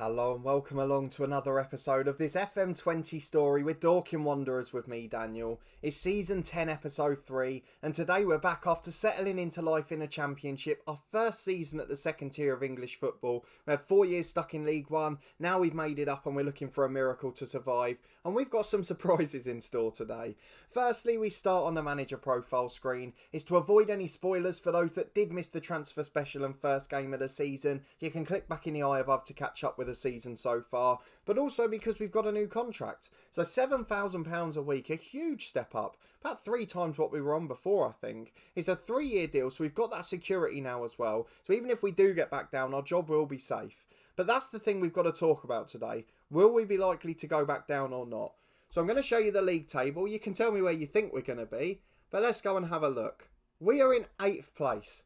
Hello and welcome along to another episode of this FM20 story with Dorking Wanderers with me, Daniel. It's season 10 episode 3 and today we're back after settling into life in a championship, our first season at the second tier of English football. We had 4 years stuck in League 1, now we've made it up and we're looking for a miracle to survive, and we've got some surprises in store today. Firstly, we start on the manager profile screen. It's to avoid any spoilers for those that did miss the transfer special and first game of the season. You can click back in the eye above to catch up with the season so far, but also because we've got a new contract. So £7,000 a week, a huge step up, about 3 times what we were on before, I think. It's a 3-year deal, so we've got that security now as well. So even if we do get back down, our job will be safe. But that's the thing we've got to talk about today. Will we be likely to go back down or not? So I'm going to show you the league table. You can tell me where you think we're going to be, but let's go and have a look. We are in 8th place.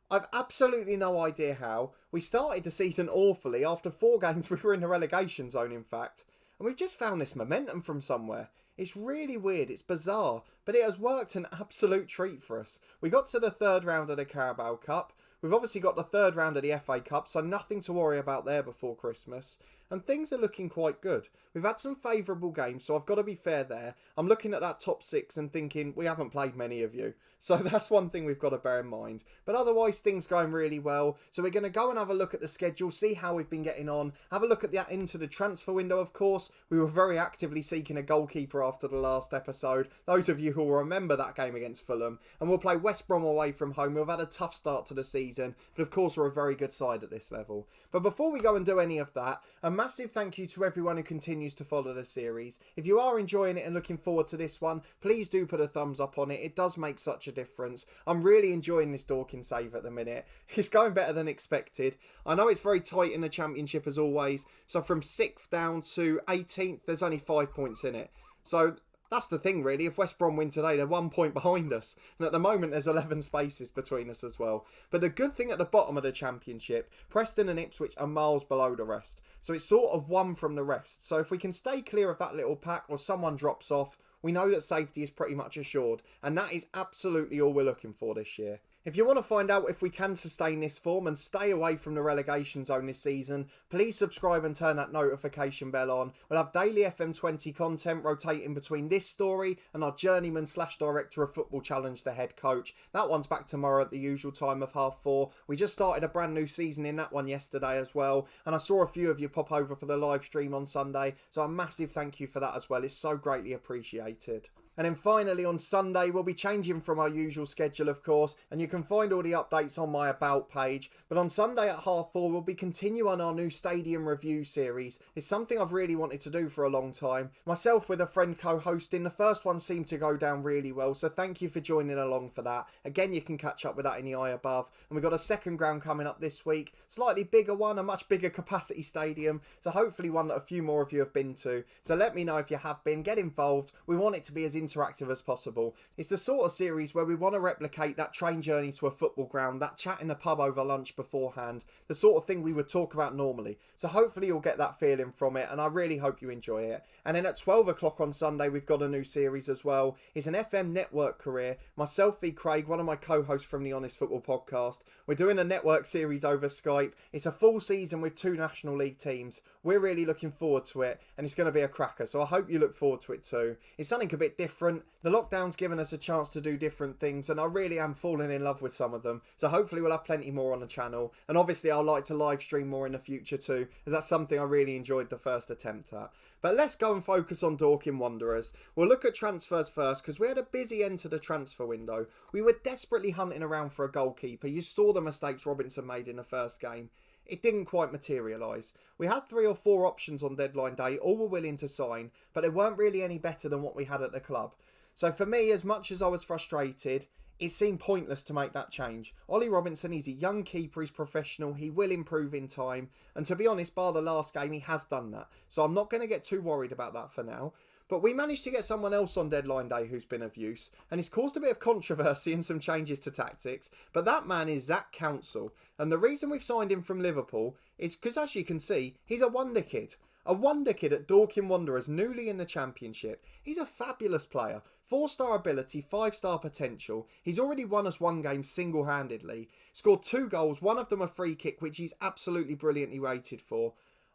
I've absolutely no idea how. We started the season awfully. After 4 games, we were in the relegation zone, in fact. And we've just found this momentum from somewhere. It's really weird. It's bizarre. But it has worked an absolute treat for us. We got to the 3rd round of the Carabao Cup. We've obviously got the 3rd round of the FA Cup, so nothing to worry about there before Christmas. And things are looking quite good. We've had some favourable games, so I've got to be fair there. I'm looking at that top 6 and thinking, we haven't played many of you. So that's one thing we've got to bear in mind. But otherwise, things going really well. So we're going to go and have a look at the schedule, see how we've been getting on. Have a look at into the transfer window, of course. We were very actively seeking a goalkeeper after the last episode. Those of you who will remember that game against Fulham. And we'll play West Brom away from home. We've had a tough start to the season. But of course, we're a very good side at this level. But before we go and do any of that, a massive thank you to everyone who continues to follow the series. If you are enjoying it and looking forward to this one, please do put a thumbs up on it. It does make such a difference. I'm really enjoying this Dorking save at the minute. It's going better than expected. I know it's very tight in the championship as always. So from 6th down to 18th, there's only 5 points in it. So that's the thing really, if West Brom win today, they're 1 point behind us. And at the moment, there's 11 spaces between us as well. But the good thing at the bottom of the championship, Preston and Ipswich are miles below the rest. So it's sort of one from the rest. So if we can stay clear of that little pack or someone drops off, we know that safety is pretty much assured. And that is absolutely all we're looking for this year. If you want to find out if we can sustain this form and stay away from the relegation zone this season, please subscribe and turn that notification bell on. We'll have daily FM20 content rotating between this story and our journeyman / director of football challenge, the head coach. That one's back tomorrow at the usual time of 4:30. We just started a brand new season in that one yesterday as well. And I saw a few of you pop over for the live stream on Sunday. So a massive thank you for that as well. It's so greatly appreciated. And then finally on Sunday, we'll be changing from our usual schedule, of course, and you can find all the updates on my About page. But on Sunday at 4:30, we'll be continuing our new stadium review series. It's something I've really wanted to do for a long time. Myself with a friend co-hosting. The first one seemed to go down really well, so thank you for joining along for that. Again, you can catch up with that in the eye above. And we've got a second ground coming up this week. Slightly bigger one, a much bigger capacity stadium. So hopefully one that a few more of you have been to. So let me know if you have been. Get involved. We want it to be as interactive as possible. It's the sort of series where we want to replicate that train journey to a football ground, that chat in a pub over lunch beforehand, the sort of thing we would talk about normally. So hopefully you'll get that feeling from it, and I really hope you enjoy it. And then at 12 o'clock on Sunday, we've got a new series as well. It's an FM network career. Myself v Craig, one of my co-hosts from the Honest Football podcast. We're doing a network series over Skype. It's a full season with 2 National League teams. We're really looking forward to it, and it's going to be a cracker. So I hope you look forward to it too. It's something a bit different. The lockdown's given us a chance to do different things, and I really am falling in love with some of them. So hopefully we'll have plenty more on the channel. And obviously I'd like to live stream more in the future too, as that's something I really enjoyed the first attempt at. But let's go and focus on Dorking Wanderers. We'll look at transfers first, because we had a busy end to the transfer window. We were desperately hunting around for a goalkeeper. You saw the mistakes Robinson made in the first game. It didn't quite materialise. We had 3 or 4 options on deadline day, all were willing to sign, but they weren't really any better than what we had at the club. So for me, as much as I was frustrated, it seemed pointless to make that change. Ollie Robinson, he's a young keeper, he's professional, he will improve in time. And to be honest, bar the last game, he has done that. So I'm not going to get too worried about that for now. But we managed to get someone else on deadline day who's been of use. And it's caused a bit of controversy and some changes to tactics. But that man is Zach Council. And the reason we've signed him from Liverpool is because, as you can see, he's a wonder kid. A wonder kid at Dorking Wanderers, newly in the Championship. He's a fabulous player. 4-star ability, 5-star potential. He's already won us 1 game single-handedly. Scored 2 goals, one of them a free kick, which he's absolutely brilliantly rated for.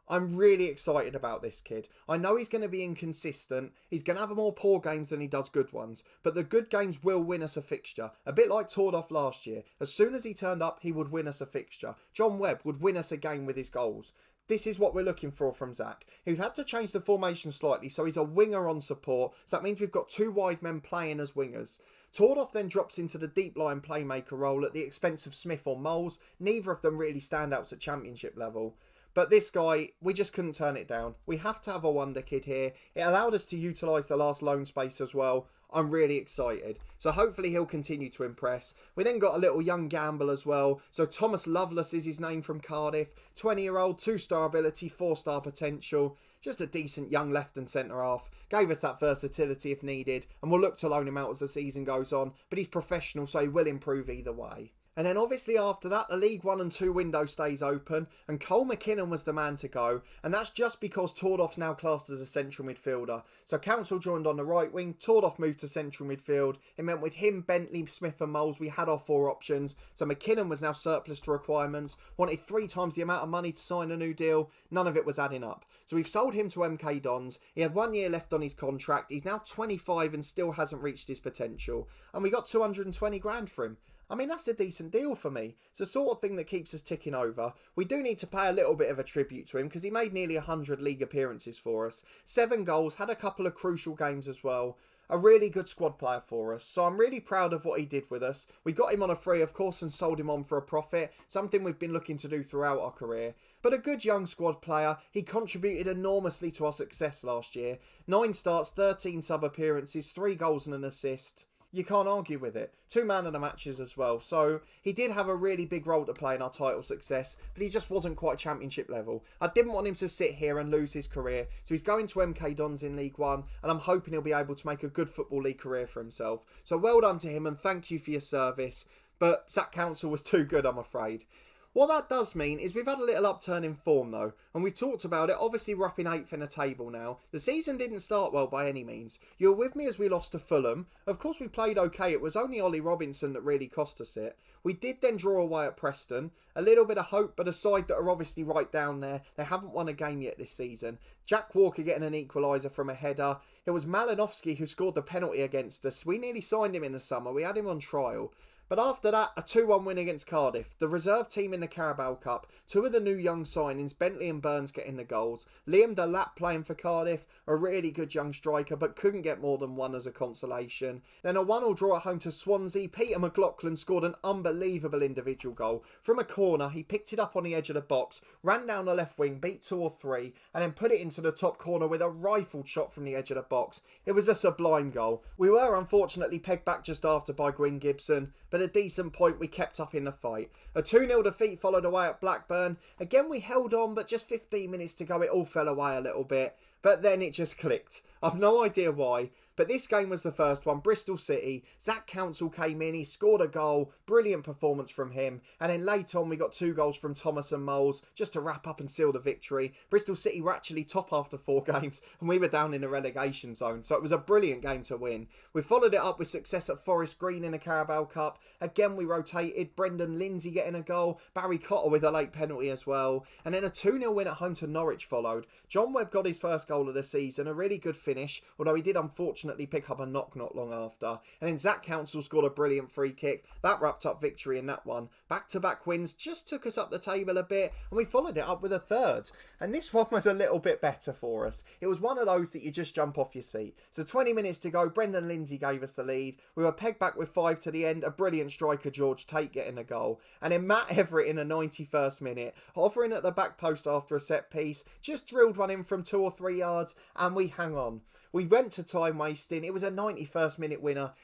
I'm really excited about this kid. I know he's going to be inconsistent. He's going to have more poor games than he does good ones. But the good games will win us a fixture. A bit like Tordov last year. As soon as he turned up, he would win us a fixture. John Webb would win us a game with his goals. This is what we're looking for from Zach. We've had to change the formation slightly, so he's a winger on support. So that means we've got two wide men playing as wingers. Tordov then drops into the deep line playmaker role at the expense of Smith or Moles. Neither of them really stand out at championship level. But this guy, we just couldn't turn it down. We have to have a wonder kid here. It allowed us to utilise the last loan space as well. I'm really excited. So hopefully he'll continue to impress. We then got a little young gamble as well. So Thomas Lovelace is his name from Cardiff. 20-year-old, 2-star ability, 4-star potential. Just a decent young left and centre half. Gave us that versatility if needed. And we'll look to loan him out as the season goes on. But he's professional, so he will improve either way. And then obviously after that, the League 1 and 2 window stays open, and Cole McKinnon was the man to go, and that's just because Tordov's now classed as a central midfielder. So Council joined on the right wing, Tordov moved to central midfield. It meant with him, Bentley, Smith and Moles, we had our 4 options. So McKinnon was now surplus to requirements, wanted 3 times the amount of money to sign a new deal. None of it was adding up. So we've sold him to MK Dons. He had 1 year left on his contract. He's now 25 and still hasn't reached his potential. And we got 220 grand for him. I mean, that's a decent deal for me. It's the sort of thing that keeps us ticking over. We do need to pay a little bit of a tribute to him because he made nearly 100 league appearances for us. 7 goals, had a couple of crucial games as well. A really good squad player for us. So I'm really proud of what he did with us. We got him on a free, of course, and sold him on for a profit. Something we've been looking to do throughout our career. But a good young squad player. He contributed enormously to our success last year. 9 starts, 13 sub appearances, 3 goals and an assist. You can't argue with it. 2 man of the matches as well. So he did have a really big role to play in our title success, but he just wasn't quite championship level. I didn't want him to sit here and lose his career. So he's going to MK Dons in League 1, and I'm hoping he'll be able to make a good Football League career for himself. So well done to him, and thank you for your service. But Zach Council was too good, I'm afraid. What that does mean is we've had a little upturn in form though, and we've talked about it. Obviously we're up in 8th in the table now. The season didn't start well by any means. You're with me as we lost to Fulham. Of course we played okay. It was only Ollie Robinson that really cost us it. We did then draw away at Preston. A little bit of hope, but a side that are obviously right down there. They haven't won a game yet this season. Jack Walker getting an equaliser from a header. It was Malinovsky who scored the penalty against us. We nearly signed him in the summer. We had him on trial. But after that, a 2-1 win against Cardiff. The reserve team in the Carabao Cup. 2 of the new young signings, Bentley and Burns, getting the goals. Liam Delap playing for Cardiff. A really good young striker, but couldn't get more than 1 as a consolation. Then a 1-1 draw at home to Swansea. Peter McLaughlin scored an unbelievable individual goal. From a corner, he picked it up on the edge of the box, ran down the left wing, beat 2 or 3, and then put it into the top corner with a rifled shot from the edge of the box. It was a sublime goal. We were unfortunately pegged back just after by Gwyn Gibson, but a decent point. We kept up in the fight. A 2-0 defeat followed away at Blackburn. Again we held on, but just 15 minutes to go it all fell away a little bit. But then it just clicked. I've no idea why. But this game was the first one. Bristol City. Zach Council came in. He scored a goal. Brilliant performance from him. And then later on we got 2 goals from Thomas and Moles just to wrap up and seal the victory. Bristol City were actually top after 4 games and we were down in the relegation zone. So it was a brilliant game to win. We followed it up with success at Forest Green in the Carabao Cup. Again we rotated. Brendan Lindsay getting a goal. Barry Cotter with a late penalty as well. And then a 2-0 win at home to Norwich followed. John Webb got his first goal of the season. A really good finish. Although he did unfortunately pick up a knock not long after. And then Zach Council scored a brilliant free kick. That wrapped up victory in that one. Back-to-back wins just took us up the table a bit, and we followed it up with a 3rd. And this one was a little bit better for us. It was one of those that you just jump off your seat. So 20 minutes to go, Brendan Lindsay gave us the lead. We were pegged back with 5 to the end. A brilliant striker, George Tate, getting a goal. And then Matt Everett in the 91st minute, hovering at the back post after a set piece, just drilled one in from 2 or 3 yards, and we hang on. We went to time wasting. It was a 91st minute winner.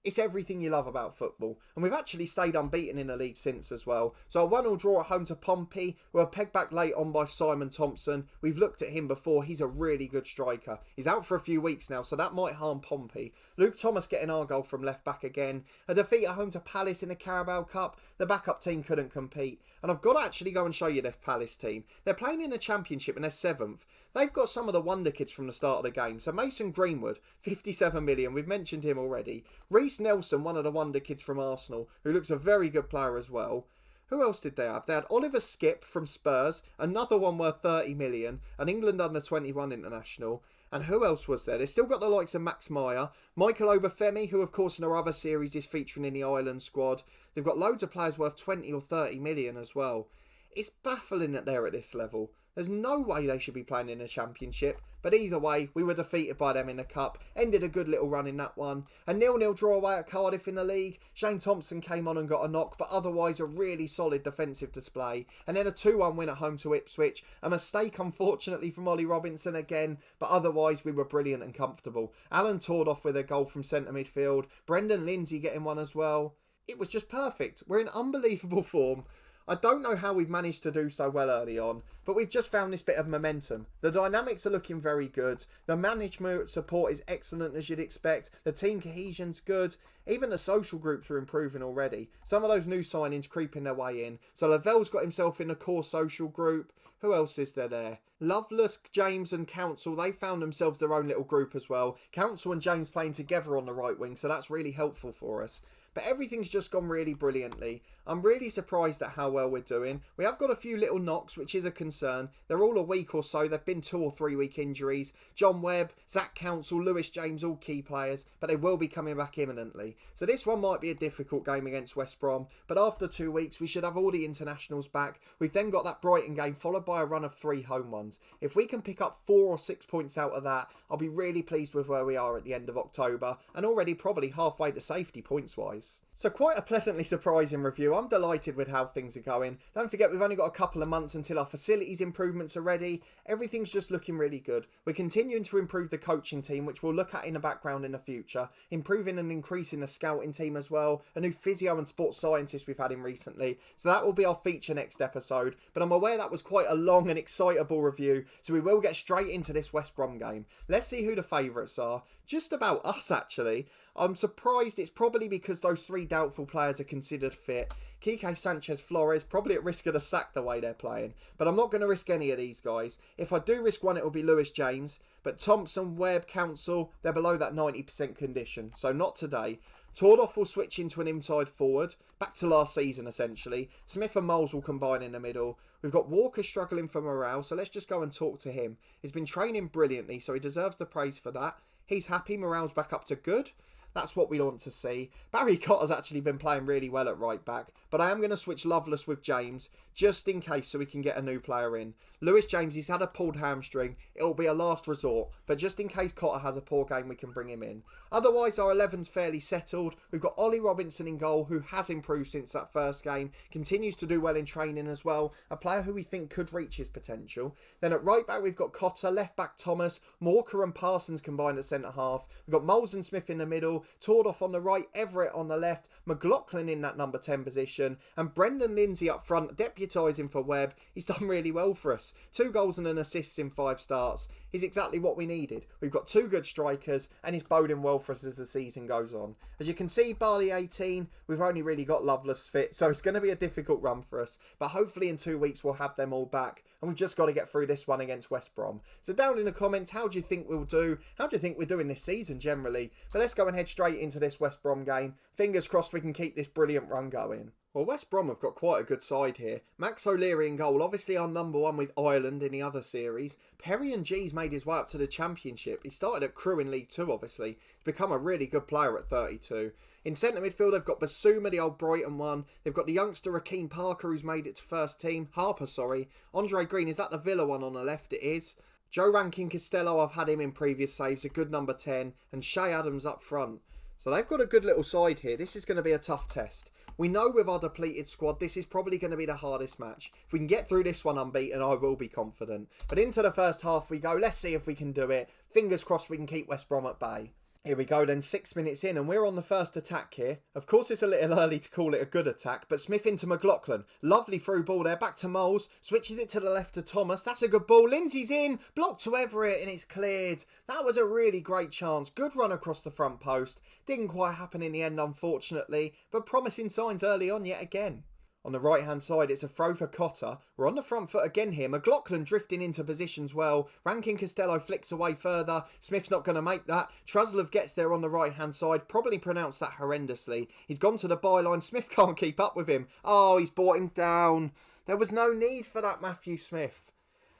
It's everything you love about football. And we've actually stayed unbeaten in the league since as well. So a 1-1 draw at home to Pompey. We were pegged back late on by Simon Thompson. We've looked at him before. He's a really good striker. He's out for a few weeks now, so that might harm Pompey. Luke Thomas getting our goal from left back again. A defeat at home to Palace in the Carabao Cup. The backup team couldn't compete. And I've got to actually go and show you the Palace team. They're playing in the Championship and they're 7th. They've got some of the wonder kids from the start of the game. So Mason Greenwood, 57 million. We've mentioned him already. Reece Nelson, one of the wonder kids from Arsenal, who looks a very good player as well. Who else did they have? They had Oliver Skipp from Spurs, another one worth 30 million, an England under-21 international. And who else was there? They've still got the likes of Max Meyer, Michael Obafemi, who of course in our other series is featuring in the Ireland squad. They've got loads of players worth 20 or 30 million as well. It's baffling that they're at this level. There's no way they should be playing in a championship. But either way, we were defeated by them in the cup. Ended a good little run in that one. A 0-0 draw away at Cardiff in the league. Shane Thompson came on and got a knock, but otherwise a really solid defensive display. And then a 2-1 win at home to Ipswich. A mistake, unfortunately, from Ollie Robinson again, but otherwise we were brilliant and comfortable. Alan toured off with a goal from centre midfield. Brendan Lindsay getting one as well. It was just perfect. We're in unbelievable form. I don't know how we've managed to do so well early on, but we've just found this bit of momentum. The dynamics are looking very good. The management support is excellent as you'd expect. The team cohesion's good. Even the social groups are improving already. Some of those new signings creeping their way in. So Lavelle's got himself in the core social group. Who else is there? Loveless, James and Council, they found themselves their own little group as well. Council and James playing together on the right wing, so that's really helpful for us. But everything's just gone really brilliantly. I'm really surprised at how well we're doing. We have got a few little knocks, which is a concern. They're all a week or so. They've been 2 or 3 week injuries. John Webb, Zach Council, Lewis James, all key players. But they will be coming back imminently. So this one might be a difficult game against West Brom. But after 2 weeks, we should have all the internationals back. We've then got that Brighton game, followed by a run of 3 home ones. If we can pick up 4 or 6 points out of that, I'll be really pleased with where we are at the end of October. And already probably halfway to safety points-wise. So quite a pleasantly surprising review. I'm delighted with how things are going. Don't forget, we've only got a couple of months until our facilities improvements are ready. Everything's just looking really good. We're continuing to improve the coaching team, which we'll look at in the background in the future. Improving and increasing the scouting team as well. A new physio and sports scientist we've had in recently. So that will be our feature next episode. But I'm aware that was quite a long and excitable review. So we will get straight into this West Brom game. Let's see who the favourites are. Just about us, actually. I'm surprised it's probably because those 3 doubtful players are considered fit. Kike Sanchez Flores probably at risk of the sack the way they're playing. But I'm not going to risk any of these guys. If I do risk one, it will be Lewis James. But Thompson, Webb, Council, they're below that 90% condition. So not today. Tordoff will switch into an inside forward. Back to last season, essentially. Smith and Moles will combine in the middle. We've got Walker struggling for morale, so let's just go and talk to him. He's been training brilliantly, so he deserves the praise for that. He's happy. Morale's back up to good. That's what we want to see. Barry Cotter's actually been playing really well at right back, but I am going to switch Loveless with James, just in case, so we can get a new player in. Lewis James, he's had a pulled hamstring. It'll be a last resort, but just in case Cotter has a poor game, we can bring him in. Otherwise, our 11's fairly settled. We've got Ollie Robinson in goal, who has improved since that first game, continues to do well in training as well, a player who we think could reach his potential. Then at right back, we've got Cotter, left back Thomas, Walker and Parsons combined at centre half. We've got Moles and Smith in the middle, Tordoff on the right, Everett on the left, McLaughlin in that number 10 position, and Brendan Lindsay up front, deputising for Webb. He's done really well for us. 2 goals and an assist in 5 starts. He's exactly what we needed. We've got 2 good strikers, and he's boding well for us as the season goes on. As you can see, Barley 18, we've only really got Loveless fit, so it's going to be a difficult run for us. But hopefully in 2 weeks we'll have them all back, and we've just got to get through this one against West Brom. So down in the comments, how do you think we'll do? How do you think we're doing this season generally? But let's go and head straight into this West Brom game. Fingers crossed we can keep this brilliant run going. Well, West Brom have got quite a good side here. Max O'Leary in goal, obviously our number 1 with Ireland in the other series. Perry and G's made his way up to the Championship. He started at Crewe in League 2, obviously. He's become a really good player at 32. In centre midfield, they've got Basuma, the old Brighton one. They've got the youngster Rakeem Parker, who's made it to first team. Harper, sorry. Andre Green, is that the Villa one on the left? It is. Joe Rankin Costello, I've had him in previous saves, a good number 10. And Shay Adams up front. So they've got a good little side here. This is going to be a tough test. We know with our depleted squad, this is probably going to be the hardest match. If we can get through this one unbeaten, I will be confident. But into the first half we go. Let's see if we can do it. Fingers crossed we can keep West Brom at bay. Here we go then, 6 minutes in, and we're on the first attack here. Of course, it's a little early to call it a good attack, but Smith into McLaughlin. Lovely through ball there, back to Moles. Switches it to the left to Thomas. That's a good ball. Lindsay's in, blocked to Everett, and it's cleared. That was a really great chance. Good run across the front post. Didn't quite happen in the end, unfortunately, but promising signs early on yet again. On the right-hand side, it's a throw for Cotter. We're on the front foot again here. McLaughlin drifting into positions well. Rankin Costello flicks away further. Smith's not going to make that. Truslov gets there on the right-hand side. Probably pronounced that horrendously. He's gone to the byline. Smith can't keep up with him. Oh, he's brought him down. There was no need for that, Matthew Smith.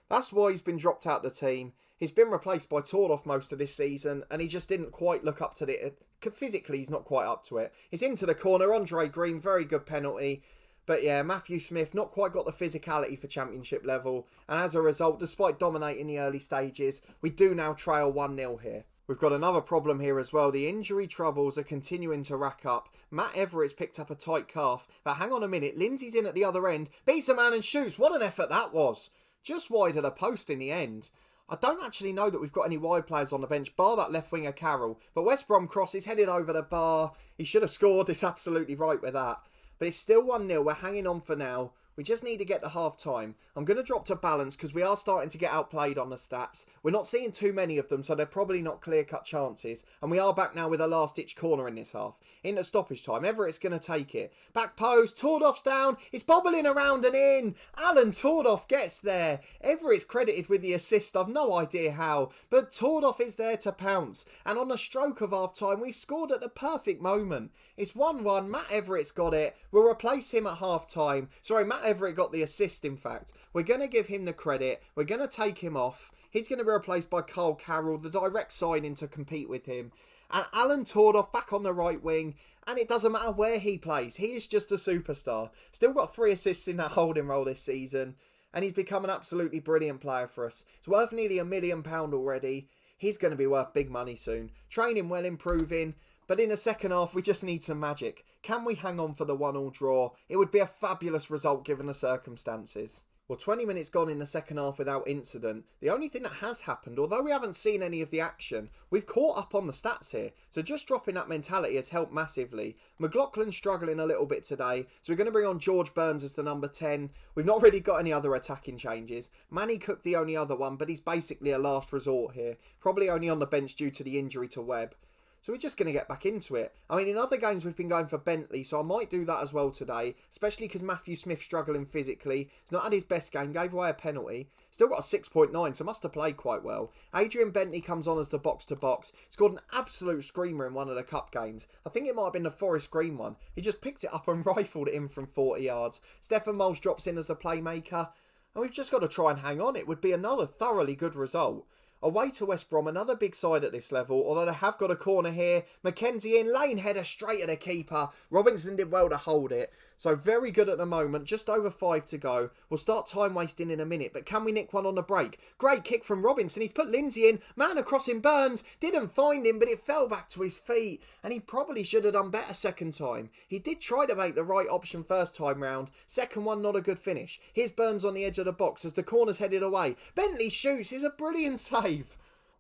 That's why he's been dropped out of the team. He's been replaced by Tordoff most of this season, and he just didn't quite look up to it. Physically, he's not quite up to it. He's into the corner. Andre Green, very good penalty. But yeah, Matthew Smith not quite got the physicality for championship level. And as a result, despite dominating the early stages, we do now trail 1-0 here. We've got another problem here as well. The injury troubles are continuing to rack up. Matt Everett's picked up a tight calf. But hang on a minute, Lindsay's in at the other end. Beats a man and shoots. What an effort that was. Just wide of the post in the end. I don't actually know that we've got any wide players on the bench, bar that left winger Carroll. But West Brom cross is headed over the bar. He should have scored. It's absolutely right with that. But it's still 1-0. We're hanging on for now. We just need to get to half-time. I'm going to drop to balance because we are starting to get outplayed on the stats. We're not seeing too many of them, so they're probably not clear-cut chances. And we are back now with a last-ditch corner in this half. Into stoppage time. Everett's going to take it. Back post. Tordoff's down. It's bobbling around and in. Alan Tordoff gets there. Everett's credited with the assist. I've no idea how. But Tordoff is there to pounce. And on the stroke of half-time, we've scored at the perfect moment. It's 1-1. Matt Everett's got it. We'll replace him at half-time. Sorry, Matt Everett got the assist, in fact. We're going to give him the credit. We're going to take him off. He's going to be replaced by Carl Carroll, the direct signing to compete with him. And Alan Tordoff back on the right wing. And it doesn't matter where he plays. He is just a superstar. Still got 3 assists in that holding role this season. And he's become an absolutely brilliant player for us. It's worth nearly £1 million already. He's going to be worth big money soon. Training well, improving. But in the second half, we just need some magic. Can we hang on for the 1-1 draw? It would be a fabulous result given the circumstances. Well, 20 minutes gone in the second half without incident. The only thing that has happened, although we haven't seen any of the action, we've caught up on the stats here. So just dropping that mentality has helped massively. McLaughlin's struggling a little bit today. So we're going to bring on George Burns as the number 10. We've not really got any other attacking changes. Manny Cook the only other one, but he's basically a last resort here. Probably only on the bench due to the injury to Webb. So we're just going to get back into it. I mean, in other games we've been going for Bentley, so I might do that as well today. Especially because Matthew Smith's struggling physically. He's not had his best game, gave away a penalty. Still got a 6.9, so must have played quite well. Adrian Bentley comes on as the box-to-box. Scored an absolute screamer in one of the cup games. I think it might have been the Forest Green one. He just picked it up and rifled it in from 40 yards. Stefan Moles drops in as the playmaker. And we've just got to try and hang on. It would be another thoroughly good result. Away to West Brom, another big side at this level, although they have got a corner here. Mackenzie in, lane header straight at the keeper. Robinson did well to hold it. So very good at the moment, just over 5 to go. We'll start time wasting in a minute, but can we nick one on the break? Great kick from Robinson, he's put Lindsay in. Man across in Burns, didn't find him, but it fell back to his feet. And he probably should have done better second time. He did try to make the right option first time round. Second one, not a good finish. Here's Burns on the edge of the box as the corner's headed away. Bentley shoots, is a brilliant save.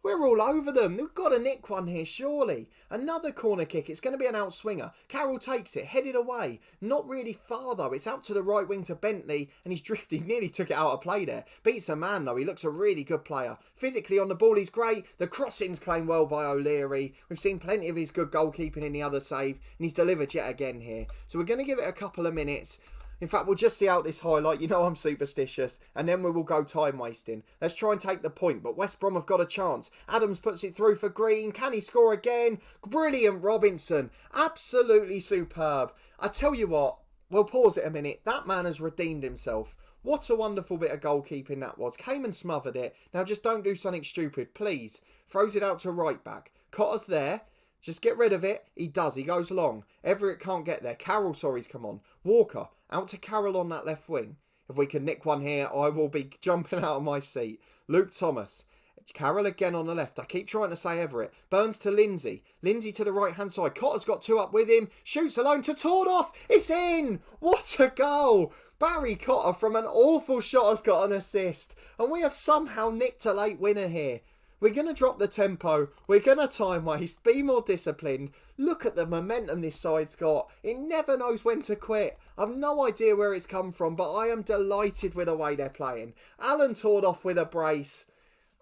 We're all over them. They've got to nick one here, surely. Another corner kick. It's going to be an outswinger. Carroll takes it, headed away. Not really far, though. It's out to the right wing to Bentley, and he's drifting. Nearly took it out of play there. Beats a man, though. He looks a really good player. Physically on the ball, he's great. The crossing's claimed well by O'Leary. We've seen plenty of his good goalkeeping in the other save, and he's delivered yet again here. So we're going to give it a couple of minutes. In fact, we'll just see out this highlight. You know I'm superstitious. And then we will go time wasting. Let's try and take the point. But West Brom have got a chance. Adams puts it through for Green. Can he score again? Brilliant Robinson. Absolutely superb. I tell you what. We'll pause it a minute. That man has redeemed himself. What a wonderful bit of goalkeeping that was. Came and smothered it. Now just don't do something stupid, please. Throws it out to right back. Cotter's there. Just get rid of it. He does. He goes long. Everett can't get there. Carroll, sorry's come on. Walker, out to Carroll on that left wing. If we can nick one here, I will be jumping out of my seat. Luke Thomas. Carroll again on the left. I keep trying to say Everett. Burns to Lindsay. Lindsay to the right-hand side. Cotter's got 2 up with him. Shoots alone to Tordoff. It's in. What a goal. Barry Cotter from an awful shot has got an assist. And we have somehow nicked a late winner here. We're going to drop the tempo. We're going to time waste. Be more disciplined. Look at the momentum this side's got. It never knows when to quit. I've no idea where it's come from, but I am delighted with the way they're playing. Alan Tordoff with a brace.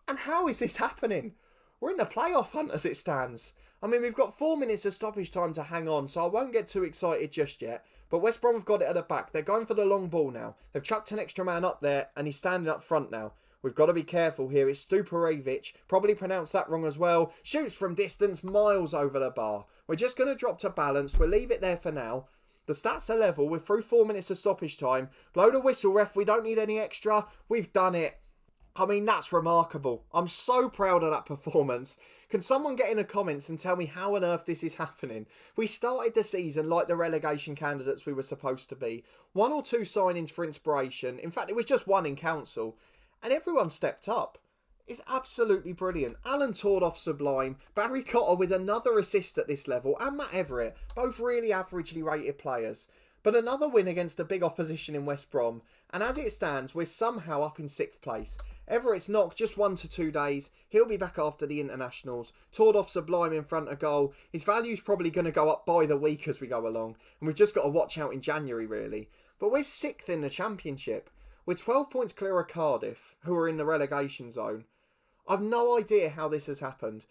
And how is this happening? We're in the playoff hunt as it stands. I mean, we've got 4 minutes of stoppage time to hang on, so I won't get too excited just yet. But West Brom have got it at the back. They're going for the long ball now. They've chucked an extra man up there and he's standing up front now. We've got to be careful here. It's Stuparevic, probably pronounced that wrong as well. Shoots from distance, miles over the bar. We're just going to drop to balance. We'll leave it there for now. The stats are level. We're through 4 minutes of stoppage time. Blow the whistle, ref. We don't need any extra. We've done it. I mean, that's remarkable. I'm so proud of that performance. Can someone get in the comments and tell me how on earth this is happening? We started the season like the relegation candidates we were supposed to be. 1 or 2 signings for inspiration. In fact, it was just 1 in council. And everyone stepped up. It's absolutely brilliant. Alan Tordoff sublime. Barry Cotter with another assist at this level. And Matt Everett. Both really averagely rated players. But another win against a big opposition in West Brom. And as it stands, we're somehow up in 6th place. Everett's knocked just 1 to 2 days. He'll be back after the internationals. Tordoff sublime in front of goal. His value's probably going to go up by the week as we go along. And we've just got to watch out in January, really. But we're 6th in the Championship. We're 12 points clear of Cardiff, who are in the relegation zone. I've no idea how this has happened.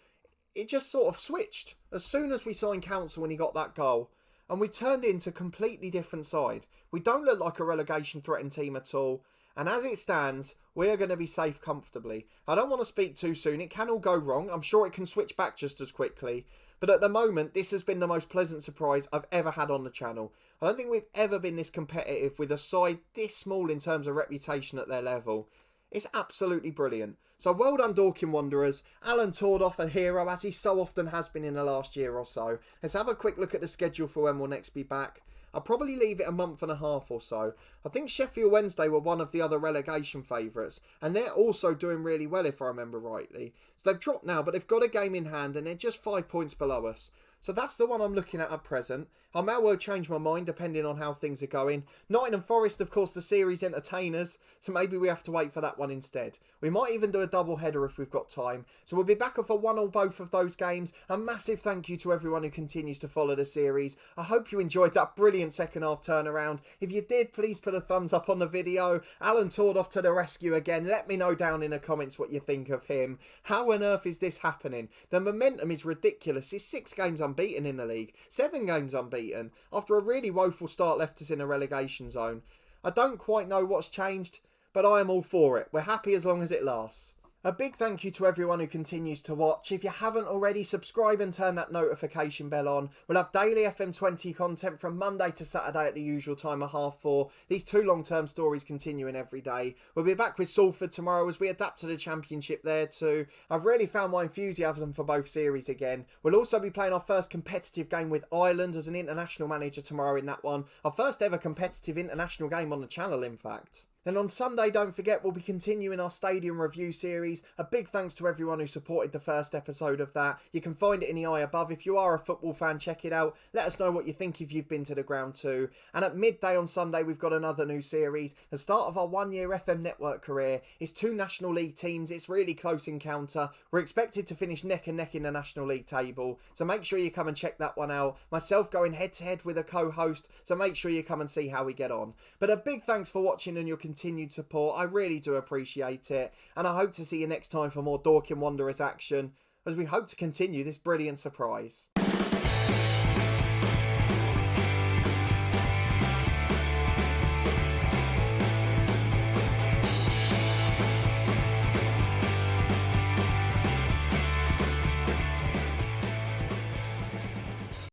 It just sort of switched as soon as we signed Council when he got that goal. And we turned into a completely different side. We don't look like a relegation threatened team at all. And as it stands, we are going to be safe comfortably. I don't want to speak too soon. It can all go wrong. I'm sure it can switch back just as quickly. But at the moment, this has been the most pleasant surprise I've ever had on the channel. I don't think we've ever been this competitive with a side this small in terms of reputation at their level. It's absolutely brilliant. So well done, Dorking Wanderers. Alan Tordoff, a hero, as he so often has been in the last year or so. Let's have a quick look at the schedule for when we'll next be back. I'll probably leave it a month and a half or so. I think Sheffield Wednesday were one of the other relegation favourites, and they're also doing really well if I remember rightly. So they've dropped now, but they've got a game in hand and they're just 5 points below us. So that's the one I'm looking at present. I may well change my mind depending on how things are going. Nottingham Forest, of course, the series entertainers, so maybe we have to wait for that one instead. We might even do a double header if we've got time. So we'll be back for one or both of those games. A massive thank you to everyone who continues to follow the series. I hope you enjoyed that brilliant second half turnaround. If you did, please put a thumbs up on the video. Alan Tordoff to the rescue again. Let me know down in the comments what you think of him. How on earth is this happening? The momentum is ridiculous. It's 6 games unbeaten in the league. 7 games unbeaten. After a really woeful start left us in a relegation zone. I don't quite know what's changed, but I am all for it. We're happy as long as it lasts. A big thank you to everyone who continues to watch. If you haven't already, subscribe and turn that notification bell on. We'll have daily FM20 content from Monday to Saturday at the usual time of 4:30. These 2 long-term stories continuing every day. We'll be back with Salford tomorrow as we adapt to the Championship there too. I've really found my enthusiasm for both series again. We'll also be playing our first competitive game with Ireland as an international manager tomorrow in that one. Our first ever competitive international game on the channel, in fact. Then on Sunday, don't forget, we'll be continuing our stadium review series. A big thanks to everyone who supported the first episode of that. You can find it in the eye above. If you are a football fan, check it out. Let us know what you think if you've been to the ground too. And at midday on Sunday, we've got another new series. The start of our 1-year FM network career. It's 2 National League teams. It's really close encounter. We're expected to finish neck and neck in the National League table. So make sure you come and check that one out. Myself going head to head with a co-host. So make sure you come and see how we get on. But a big thanks for watching and your continued support. I really do appreciate it, and I hope to see you next time for more Dorking Wanderers action as we hope to continue this brilliant surprise.